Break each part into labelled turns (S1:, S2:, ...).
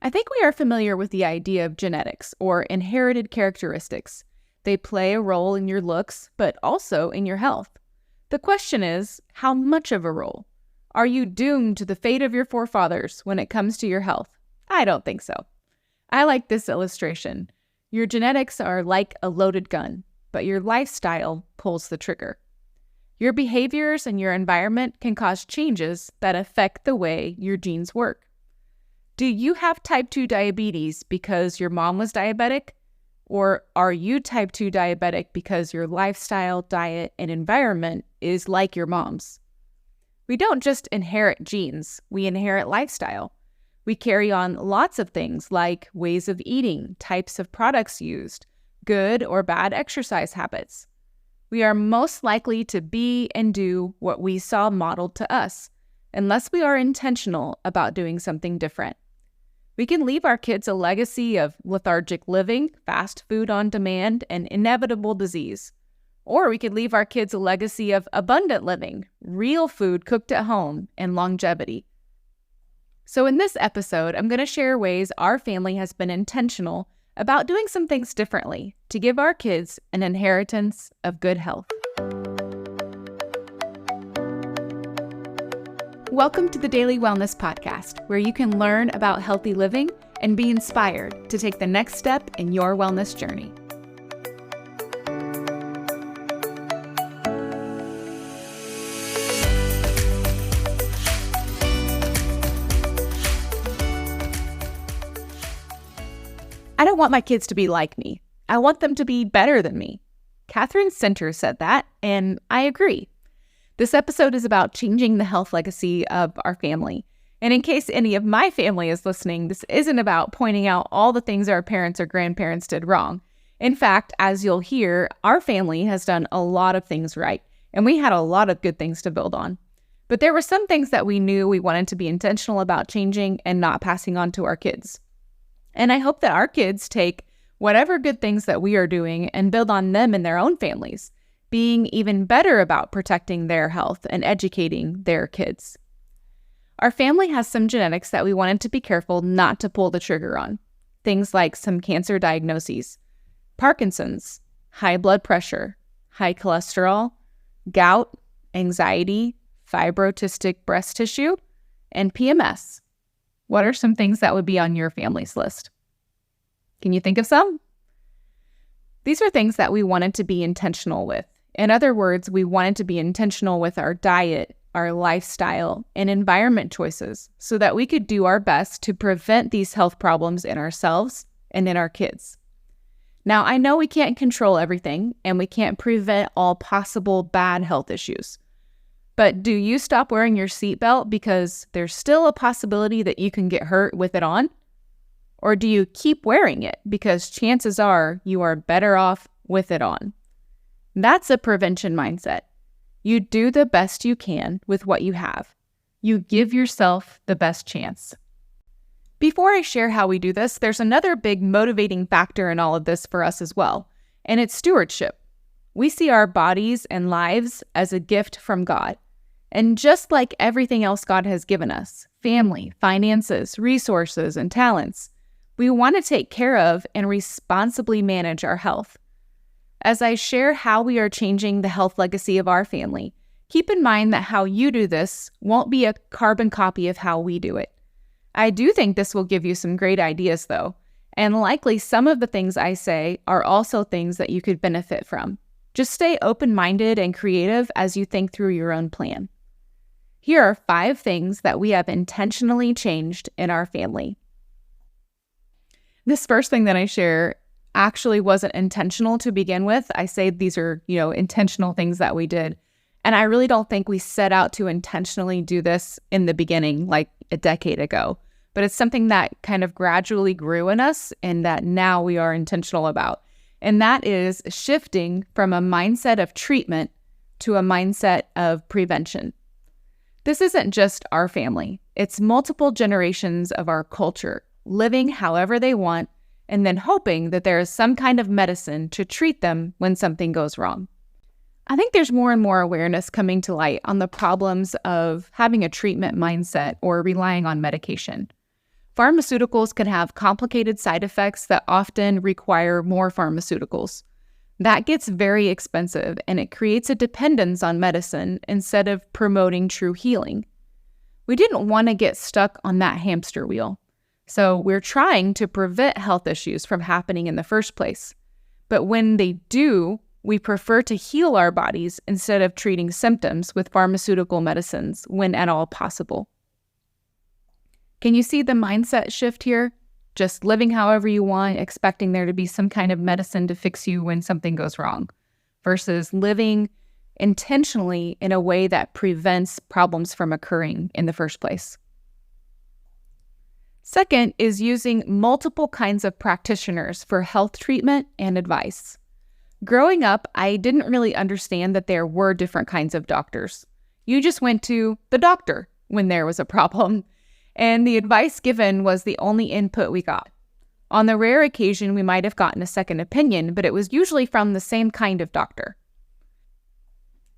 S1: I think we are familiar with the idea of genetics or inherited characteristics. They play a role in your looks, but also in your health. The question is, how much of a role? Are you doomed to the fate of your forefathers when it comes to your health? I don't think so. I like this illustration. Your genetics are like a loaded gun, but your lifestyle pulls the trigger. Your behaviors and your environment can cause changes that affect the way your genes work. Do you have type 2 diabetes because your mom was diabetic? Or are you type 2 diabetic because your lifestyle, diet, and environment is like your mom's? We don't just inherit genes, we inherit lifestyle. We carry on lots of things like ways of eating, types of products used, good or bad exercise habits. We are most likely to be and do what we saw modeled to us, unless we are intentional about doing something different. We can leave our kids a legacy of lethargic living, fast food on demand, and inevitable disease. Or we could leave our kids a legacy of abundant living, real food cooked at home, and longevity. So in this episode, I'm going to share ways our family has been intentional about doing some things differently to give our kids an inheritance of good health. Welcome to the Daily Wellness Podcast, where you can learn about healthy living and be inspired to take the next step in your wellness journey. I don't want my kids to be like me. I want them to be better than me. Kathryn Center said that, and I agree. This episode is about changing the health legacy of our family. And in case any of my family is listening, this isn't about pointing out all the things our parents or grandparents did wrong. In fact, as you'll hear, our family has done a lot of things right, and we had a lot of good things to build on. But there were some things that we knew we wanted to be intentional about changing and not passing on to our kids. And I hope that our kids take whatever good things that we are doing and build on them in their own families, being even better about protecting their health and educating their kids. Our family has some genetics that we wanted to be careful not to pull the trigger on. Things like some cancer diagnoses, Parkinson's, high blood pressure, high cholesterol, gout, anxiety, fibrocystic breast tissue, and PMS. What are some things that would be on your family's list? Can you think of some? These are things that we wanted to be intentional with. In other words, we wanted to be intentional with our diet, our lifestyle, and environment choices so that we could do our best to prevent these health problems in ourselves and in our kids. Now, I know we can't control everything and we can't prevent all possible bad health issues. But do you stop wearing your seatbelt because there's still a possibility that you can get hurt with it on? Or do you keep wearing it because chances are you are better off with it on? That's a prevention mindset. You do the best you can with what you have. You give yourself the best chance. Before I share how we do this, there's another big motivating factor in all of this for us as well, and it's stewardship. We see our bodies and lives as a gift from God. And just like everything else God has given us, family, finances, resources, and talents, we want to take care of and responsibly manage our health. As I share how we are changing the health legacy of our family, keep in mind that how you do this won't be a carbon copy of how we do it. I do think this will give you some great ideas, though, and likely some of the things I say are also things that you could benefit from. Just stay open-minded and creative as you think through your own plan. Here are 5 things that we have intentionally changed in our family. This first thing that I share actually wasn't intentional to begin with. I say these are, intentional things that we did. And I really don't think we set out to intentionally do this in the beginning, like a decade ago. But it's something that kind of gradually grew in us and that now we are intentional about. And that is shifting from a mindset of treatment to a mindset of prevention. This isn't just our family. It's multiple generations of our culture living however they want and then hoping that there is some kind of medicine to treat them when something goes wrong. I think there's more and more awareness coming to light on the problems of having a treatment mindset or relying on medication. pharmaceuticals can have complicated side effects that often require more pharmaceuticals. That gets very expensive, and it creates a dependence on medicine instead of promoting true healing. We didn't want to get stuck on that hamster wheel, so we're trying to prevent health issues from happening in the first place. But when they do, we prefer to heal our bodies instead of treating symptoms with pharmaceutical medicines when at all possible. Can you see the mindset shift here? Just living however you want, expecting there to be some kind of medicine to fix you when something goes wrong, versus living intentionally in a way that prevents problems from occurring in the first place. Second is using multiple kinds of practitioners for health treatment and advice. Growing up, I didn't really understand that there were different kinds of doctors. You just went to the doctor when there was a problem, and the advice given was the only input we got. On the rare occasion, we might have gotten a second opinion, but it was usually from the same kind of doctor.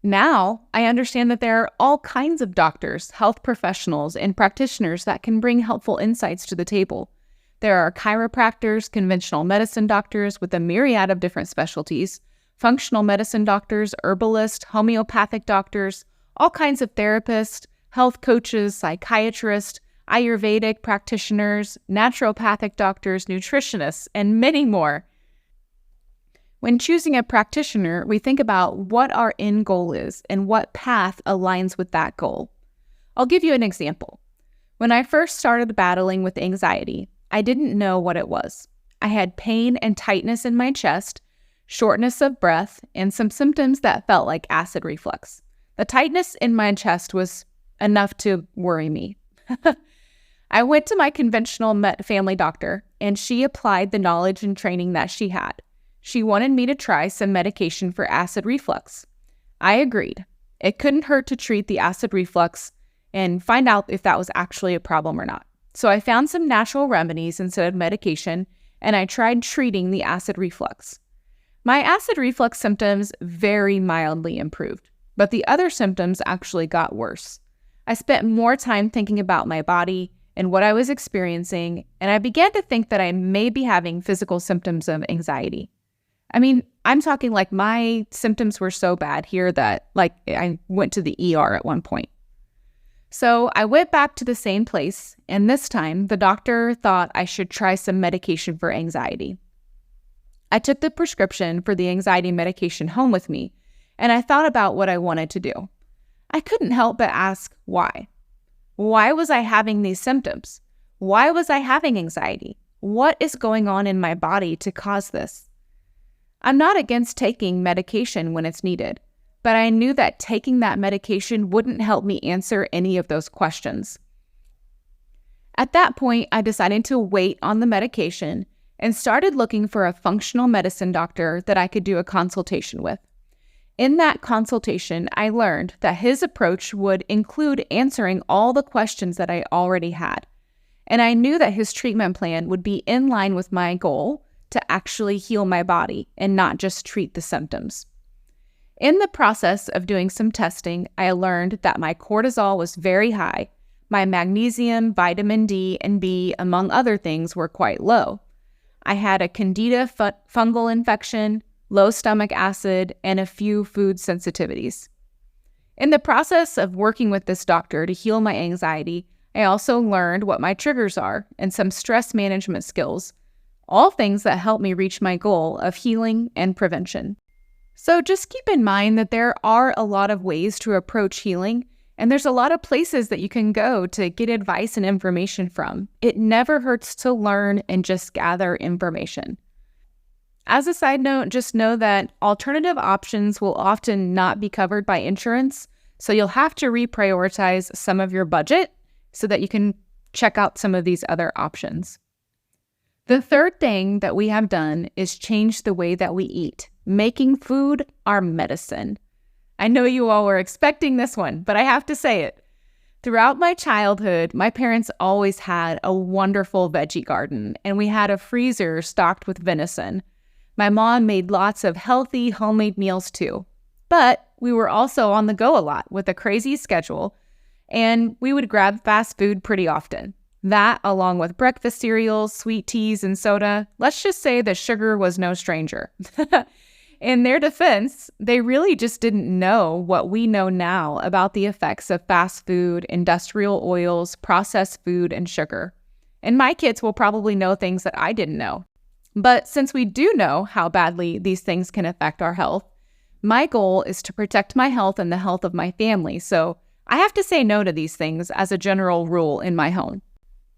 S1: Now, I understand that there are all kinds of doctors, health professionals, and practitioners that can bring helpful insights to the table. There are chiropractors, conventional medicine doctors with a myriad of different specialties, functional medicine doctors, herbalists, homeopathic doctors, all kinds of therapists, health coaches, psychiatrists, Ayurvedic practitioners, naturopathic doctors, nutritionists, and many more. When choosing a practitioner, we think about what our end goal is and what path aligns with that goal. I'll give you an example. When I first started battling with anxiety, I didn't know what it was. I had pain and tightness in my chest, shortness of breath, and some symptoms that felt like acid reflux. The tightness in my chest was enough to worry me. I went to my conventional family doctor, and she applied the knowledge and training that she had. She wanted me to try some medication for acid reflux. I agreed. It couldn't hurt to treat the acid reflux and find out if that was actually a problem or not. So I found some natural remedies instead of medication, and I tried treating the acid reflux. My acid reflux symptoms very mildly improved, but the other symptoms actually got worse. I spent more time thinking about my body and what I was experiencing, and I began to think that I may be having physical symptoms of anxiety. I mean, I'm talking like my symptoms were so bad here that I went to the ER at one point. So I went back to the same place, and this time the doctor thought I should try some medication for anxiety. I took the prescription for the anxiety medication home with me, and I thought about what I wanted to do. I couldn't help but ask why. Why was I having these symptoms? Why was I having anxiety? What is going on in my body to cause this? I'm not against taking medication when it's needed, but I knew that taking that medication wouldn't help me answer any of those questions. At that point, I decided to wait on the medication and started looking for a functional medicine doctor that I could do a consultation with. In that consultation, I learned that his approach would include answering all the questions that I already had, and I knew that his treatment plan would be in line with my goal to actually heal my body and not just treat the symptoms. In the process of doing some testing, I learned that my cortisol was very high, my magnesium, vitamin D, and B, among other things, were quite low. I had a candida fungal infection, low stomach acid, and a few food sensitivities. In the process of working with this doctor to heal my anxiety, I also learned what my triggers are and some stress management skills, all things that help me reach my goal of healing and prevention. So just keep in mind that there are a lot of ways to approach healing, and there's a lot of places that you can go to get advice and information from. It never hurts to learn and just gather information. As a side note, just know that alternative options will often not be covered by insurance, so you'll have to reprioritize some of your budget so that you can check out some of these other options. The third thing that we have done is change the way that we eat, making food our medicine. I know you all were expecting this one, but I have to say it. Throughout my childhood, my parents always had a wonderful veggie garden, and we had a freezer stocked with venison. My mom made lots of healthy homemade meals too, but we were also on the go a lot with a crazy schedule, and we would grab fast food pretty often. That, along with breakfast cereals, sweet teas, and soda, let's just say that sugar was no stranger. In their defense, they really just didn't know what we know now about the effects of fast food, industrial oils, processed food, and sugar. And my kids will probably know things that I didn't know. But since we do know how badly these things can affect our health, my goal is to protect my health and the health of my family, so I have to say no to these things as a general rule in my home.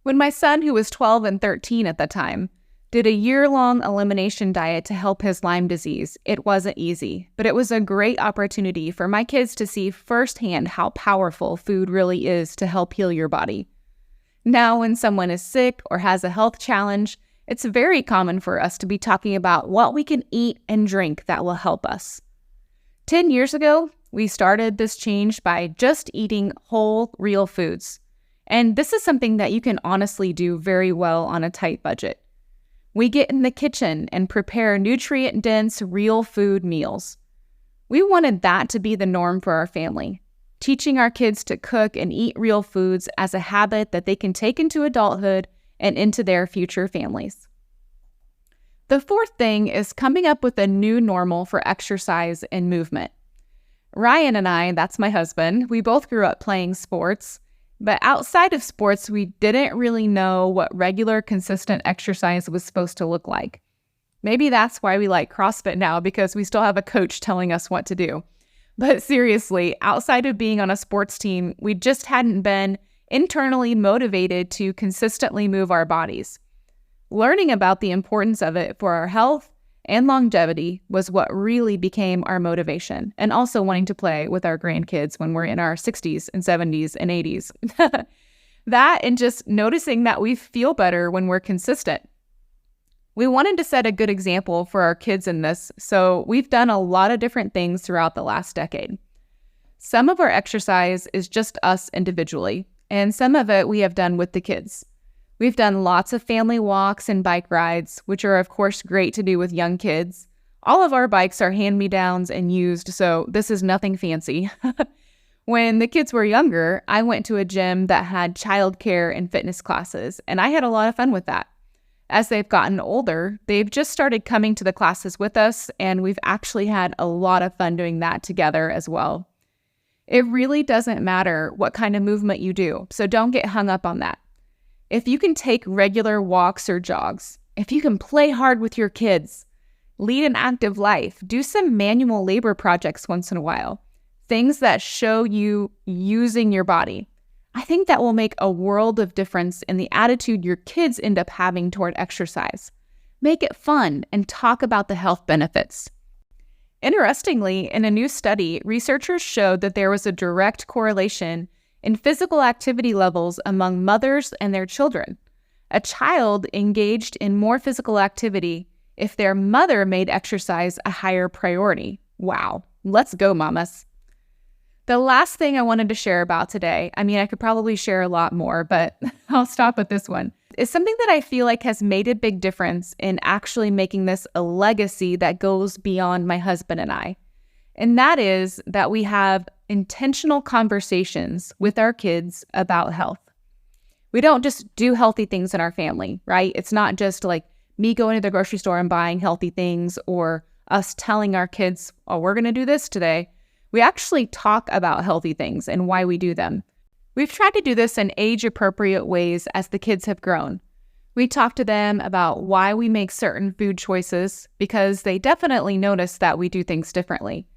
S1: When my son, who was 12 and 13 at the time, did a year-long elimination diet to help his Lyme disease, it wasn't easy, but it was a great opportunity for my kids to see firsthand how powerful food really is to help heal your body. Now, when someone is sick or has a health challenge, it's very common for us to be talking about what we can eat and drink that will help us. 10 years ago, we started this change by just eating whole, real foods. And this is something that you can honestly do very well on a tight budget. We get in the kitchen and prepare nutrient-dense, real food meals. We wanted that to be the norm for our family, teaching our kids to cook and eat real foods as a habit that they can take into adulthood and into their future families. The fourth thing is coming up with a new normal for exercise and movement. Ryan and I, that's my husband, we both grew up playing sports. But outside of sports, we didn't really know what regular, consistent exercise was supposed to look like. Maybe that's why we like CrossFit now, because we still have a coach telling us what to do. But seriously, outside of being on a sports team, we just hadn't been internally motivated to consistently move our bodies. Learning about the importance of it for our health and longevity was what really became our motivation, and also wanting to play with our grandkids when we're in our 60s and 70s and 80s. That and just noticing that we feel better when we're consistent. We wanted to set a good example for our kids in this, so we've done a lot of different things throughout the last decade. Some of our exercise is just us individually, and some of it we have done with the kids. We've done lots of family walks and bike rides, which are of course great to do with young kids. All of our bikes are hand-me-downs and used, so this is nothing fancy. When the kids were younger, I went to a gym that had childcare and fitness classes, and I had a lot of fun with that. As they've gotten older, they've just started coming to the classes with us, and we've actually had a lot of fun doing that together as well. It really doesn't matter what kind of movement you do, so don't get hung up on that. If you can take regular walks or jogs, if you can play hard with your kids, lead an active life, do some manual labor projects once in a while, things that show you using your body, I think that will make a world of difference in the attitude your kids end up having toward exercise. Make it fun and talk about the health benefits. Interestingly, in a new study, researchers showed that there was a direct correlation in physical activity levels among mothers and their children. A child engaged in more physical activity if their mother made exercise a higher priority. Wow, let's go, mamas. The last thing I wanted to share about today, I could probably share a lot more, but I'll stop with this one, is something that I feel like has made a big difference in actually making this a legacy that goes beyond my husband and I. And that is that we have intentional conversations with our kids about health. We don't just do healthy things in our family, right? It's not just like me going to the grocery store and buying healthy things or us telling our kids, oh, we're going to do this today. We actually talk about healthy things and why we do them. We've tried to do this in age-appropriate ways as the kids have grown. We talk to them about why we make certain food choices because they definitely notice that we do things differently.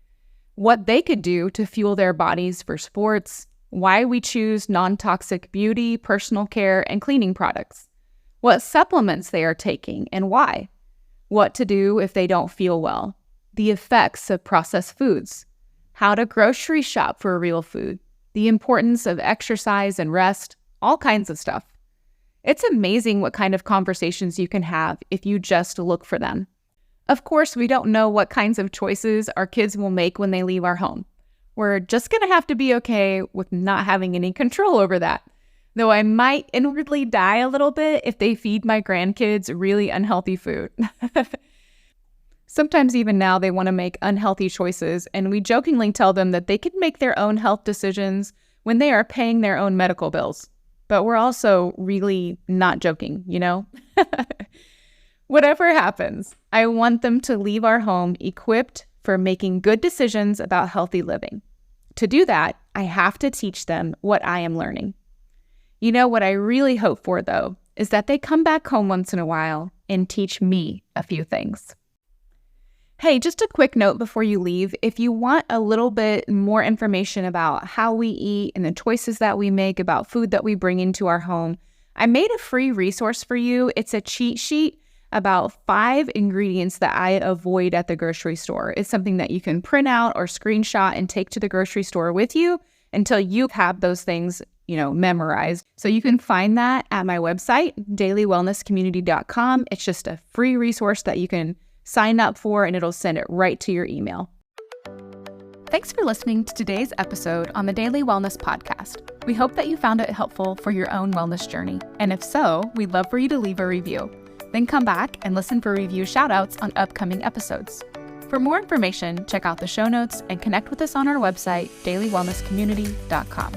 S1: What they could do to fuel their bodies for sports, why we choose non-toxic beauty, personal care, and cleaning products, what supplements they are taking and why, what to do if they don't feel well, the effects of processed foods, how to grocery shop for real food, the importance of exercise and rest, all kinds of stuff. It's amazing what kind of conversations you can have if you just look for them. Of course, we don't know what kinds of choices our kids will make when they leave our home. We're just going to have to be okay with not having any control over that. Though I might inwardly die a little bit if they feed my grandkids really unhealthy food. Sometimes even now they want to make unhealthy choices, and we jokingly tell them that they can make their own health decisions when they are paying their own medical bills. but we're also really not joking, Whatever happens, I want them to leave our home equipped for making good decisions about healthy living. To do that, I have to teach them what I am learning. What I really hope for, though, is that they come back home once in a while and teach me a few things. Hey, just a quick note before you leave. If you want a little bit more information about how we eat and the choices that we make about food that we bring into our home, I made a free resource for you. It's a cheat sheet about 5 ingredients that I avoid at the grocery store. It's something that you can print out or screenshot and take to the grocery store with you until you have those things, memorized. So you can find that at my website, dailywellnesscommunity.com. It's just a free resource that you can sign up for, and it'll send it right to your email. Thanks for listening to today's episode on the Daily Wellness Podcast. We hope that you found it helpful for your own wellness journey. And if so, we'd love for you to leave a review. Then come back and listen for review shoutouts on upcoming episodes. For more information, check out the show notes and connect with us on our website, dailywellnesscommunity.com.